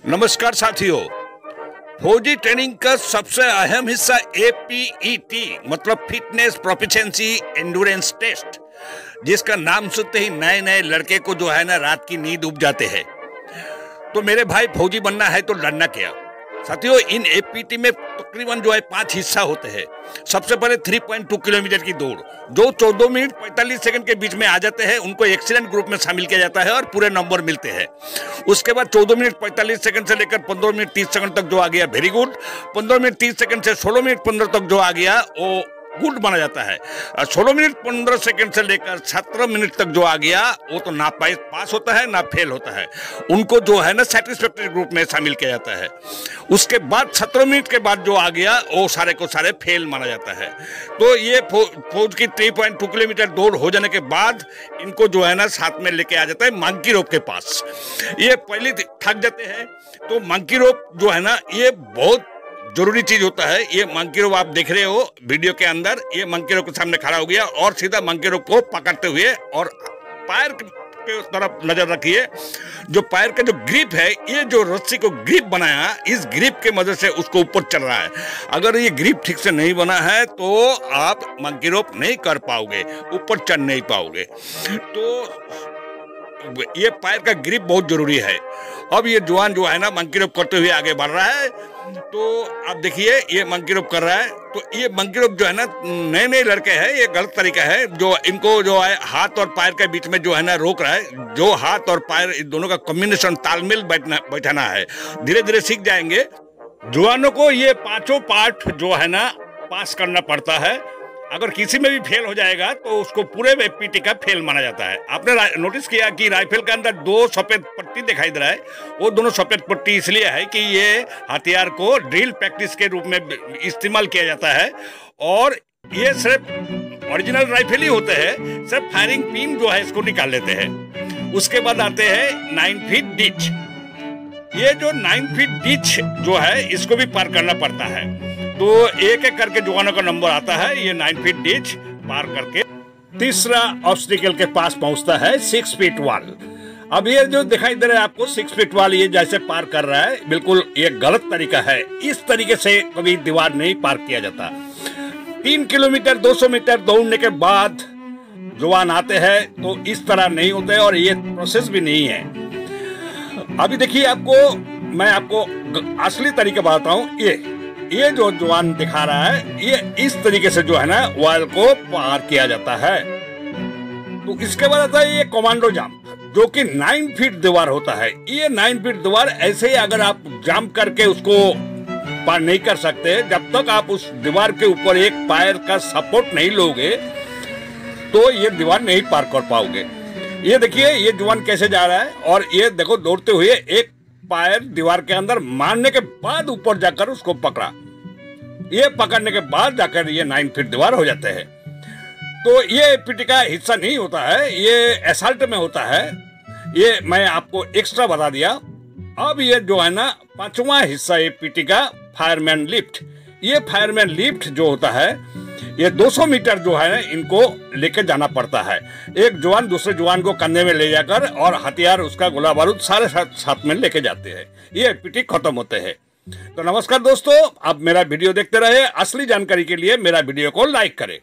नमस्कार साथियों। फौजी ट्रेनिंग का सबसे अहम हिस्सा APET मतलब फिटनेस प्रोफिशिएंसी एंड्योरेंस टेस्ट, जिसका नाम सुनते ही नए नए लड़के को जो है ना रात की नींद उब जाते हैं। तो मेरे भाई फौजी बनना है तो लड़ना क्या। साथियों, इन APET में तकरीबन जो है 5 हिस्सा होते हैं। सबसे पहले 3.2 किलोमीटर की दौड़ जो 14 मिनट 45 सेकंड के बीच में आ जाते हैं, उनको एक्सीलेंट ग्रुप में शामिल किया जाता है और पूरे नंबर मिलते हैं। उसके बाद 14 मिनट 45 सेकंड से लेकर 15 मिनट 30 सेकंड तक जो आ गया वेरी गुड। 15 मिनट 30 सेकंड से 16 मिनट 15 तक जो आ गया वो गुड माना जाता है। 16 मिनट 15 सेकंड से लेकर 17 मिनट तक जो आ गया वो तो ना पास होता है ना फेल होता है, उनको जो है ना सेटिस्फैक्टरी ग्रुप में शामिल किया जाता है। उसके बाद 17 मिनट के बाद जो आ गया वो सारे को सारे फेल माना जाता है। तो ये फौज की 3.2 किलोमीटर दौड़ हो जाने के बाद इनको जो है ना साथ में लेके आ जाता है मंकी रोप के पास। ये पहले थक जाते हैं तो मंकी रोप जो है ना ये बहुत जरूरी चीज होता है। ये मंकी रोप आप देख रहे हो वीडियो के अंदर, ये मंकी रोप के सामने खड़ा हो गया और सीधा मंकी रोप को पकड़ते हुए और पैर के तरफ नजर रखिए। जो पैर का जो ग्रिप है, ये जो रस्सी को ग्रिप बनाया, इस ग्रिप के मदद से उसको ऊपर चल रहा है। अगर ये ग्रिप ठीक से नहीं बना है तो आप मंकी रोप नहीं कर पाओगे, ऊपर चढ़ नहीं पाओगे। तो ये पैर का ग्रिप बहुत जरूरी है। अब ये जवान जो है ना मंकी रोप करते हुए आगे बढ़ रहा है। तो आप देखिए ये मंकी रोप कर रहा है। तो ये मंकी रोप जो है ना नए नए लड़के हैं, ये गलत तरीका है। जो इनको जो है हाथ और पैर के बीच में जो है ना रोक रहा है। जो हाथ और पैर इन दोनों का कॉम्बिनेशन तालमेल बैठाना है, धीरे धीरे सीख जाएंगे। जवानों को ये 5 पार्ट जो है ना पास करना पड़ता है। अगर किसी में भी फेल हो जाएगा तो उसको पूरे APET का फेल माना जाता है। आपने नोटिस किया कि राइफल के अंदर 2 सफेद पट्टी दिखाई दे रहा है। वो दोनों सफेद पट्टी इसलिए है कि ये हथियार को ड्रिल प्रैक्टिस के रूप में इस्तेमाल किया जाता है और ये सिर्फ ओरिजिनल राइफल ही होते हैं, सिर्फ फायरिंग पिन जो है इसको निकाल लेते हैं। उसके बाद आते हैं 9 फीट डिच। ये जो 9 फीट डिच जो है इसको भी पार करना पड़ता है। तो एक एक करके जवानों का नंबर आता है। ये 9 फीट डिच पार करके तीसरा ऑब्स्टिकल के पास पहुंचता है 6 फीट वॉल। अब ये जो दिखाई दे रहा है आपको 6 फीट वॉल, ये जैसे पार कर रहा है, बिल्कुल ये गलत तरीका है। इस तरीके से कभी दीवार नहीं पार किया जाता। 3 किलोमीटर 200 मीटर दौड़ने के बाद जवान आते हैं तो इस तरह नहीं होते और ये प्रोसेस भी नहीं है। अभी देखिए मैं आपको असली तरीका बताता हूँ। ये जो जवान दिखा रहा है, ये इस तरीके से जो है ना वॉल को पार किया जाता है। तो इसके बाद आता है ये कमांडो जंप, जो कि 9 फीट दीवार होता है। ये 9 फीट दीवार ऐसे ही अगर आप जंप करके उसको पार नहीं कर सकते, जब तक आप उस दीवार के ऊपर एक पैर का सपोर्ट नहीं लोगे तो ये दीवार नहीं पार कर पाओगे। ये देखिए ये जवान कैसे जा रहा है और ये देखो दौड़ते हुए एक पैर दीवार के अंदर मारने के बाद ऊपर जाकर उसको पकड़ा। ये पकड़ने के बाद जाकर ये 9 फीट दीवार हो जाते हैं। तो ये APET का हिस्सा नहीं होता है, ये असॉल्ट में होता है। ये मैं आपको एक्स्ट्रा बता दिया। अब ये जो है ना 5वां हिस्सा APET का फायरमैन लिफ्ट। ये फायरमैन लिफ्ट जो होता है, ये 200 मीटर जो है इनको लेके जाना पड़ता है। एक जवान दूसरे जवान को कंधे में ले जाकर और हथियार उसका गोला बारूद सारे साथ में लेके जाते हैं। ये APET खत्म होते हैं। तो नमस्कार दोस्तों, आप मेरा वीडियो देखते रहे। असली जानकारी के लिए मेरा वीडियो को लाइक करें।